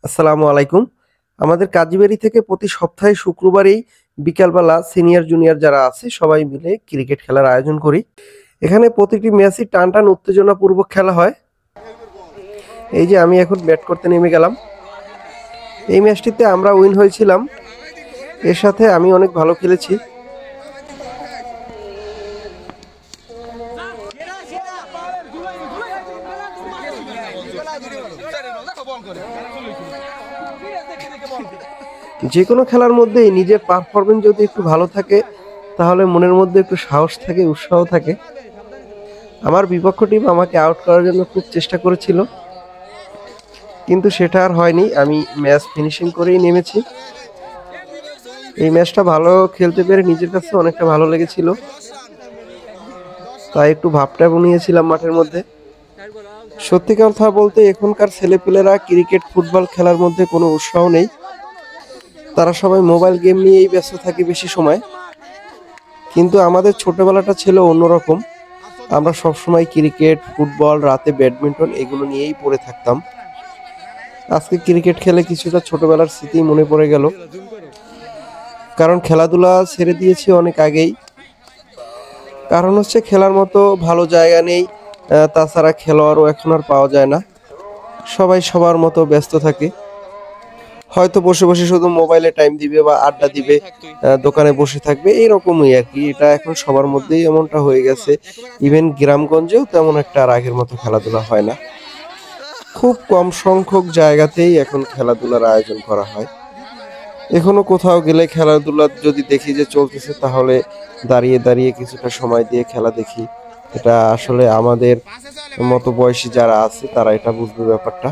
আসসালামু আলাইকুম। আমাদের কাজীবাড়ি থেকে প্রতি সপ্তাহে শুক্রবারেই বিকালবেলা সিনিয়র জুনিয়র যারা আছে সবাই মিলে ক্রিকেট খেলার আয়োজন করি। এখানে প্রতিটি ম্যাচই টানটান উত্তেজনাপূর্বক খেলা হয়। এই যে আমি এখন ব্যাট করতে নেমে গেলাম। এই ম্যাচটিতে আমরা উইন হয়েছিলাম। এর সাথে আমি অনেক ভালো খেলেছি। যে কোনো খেলার মধ্যেই নিজের পারফরমেন্স যদি একটু ভালো থাকে তাহলে মনের মধ্যে একটু সাহস থাকে, উৎসাহ থাকে। আমার বিপক্ষ টিম আমাকে আউট করার জন্য খুব চেষ্টা করেছিল, কিন্তু সেটা আর হয়নি। আমি ম্যাচ ফিনিশিং করেই নেমেছি। এই ম্যাচটা ভালো খেলতে পেরে নিজের কাছে অনেকটা ভালো লেগেছিল, তাই একটু ভাবটা নিয়েছিলাম মাঠের মধ্যে। সত্যি কথা বলতে এখনকার ছেলেপেলেরা ক্রিকেট ফুটবল খেলার মধ্যে কোনো উৎসাহ নেই। তারা সবাই মোবাইল গেম নিয়েই ব্যস্ত থাকে বেশি সময়। কিন্তু আমাদের ছোটবেলাটা ছিল অন্যরকম। আমরা সবসময় ক্রিকেট, ফুটবল, রাতে ব্যাডমিন্টন এগুলো নিয়েই পড়ে থাকতাম। আজকে ক্রিকেট খেলে কিছুটা ছোটবেলার স্মৃতি মনে পড়ে গেল, কারণ খেলাধুলা ছেড়ে দিয়েছি অনেক আগেই। কারণ হচ্ছে খেলার মতো ভালো জায়গা নেই, তাছাড়া খেলোয়াড়ও এখন আর পাওয়া যায় না। সবাই সবার মতো ব্যস্ত থাকে, হয়তো বসে বসে শুধু মোবাইলে টাইম দিবে বা আড্ডা দিবে, দোকানে বসে থাকবে, এইরকমই আর কি। এটা এখন সবার মধ্যেই এমনটা হয়ে গেছে। ইভেন গ্রামগঞ্জেও তেমন একটা আর আগের মতো খেলাধুলা হয় না। খুব কম সংখ্যক জায়গাতেই এখন খেলাধুলার আয়োজন করা হয়। এখনো কোথাও গেলে খেলাধুলা যদি দেখি যে চলতেছে, তাহলে দাঁড়িয়ে দাঁড়িয়ে কিছুটা সময় দিয়ে খেলা দেখি। এটা আসলে আমাদের মতো বয়সী যারা আছে তারা এটা বুঝবে ব্যাপারটা।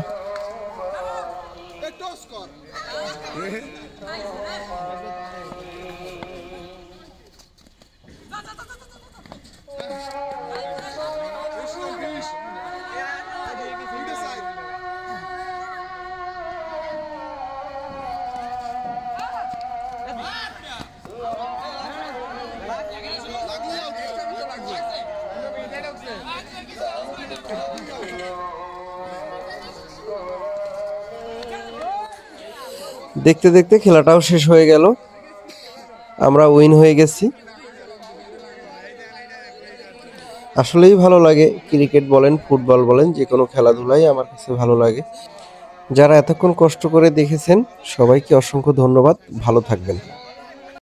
দেখতে দেখতে খেলাটাও শেষ হয়ে গেল, আমরা উইন হয়ে গেছি। আসলেই ভালো লাগে, ক্রিকেট বলেন, ফুটবল বলেন, যে কোনো খেলাধুলাই আমার কাছে ভালো লাগে। যারা এতক্ষণ কষ্ট করে দেখেছেন সবাইকে অসংখ্য ধন্যবাদ। ভালো থাকবেন।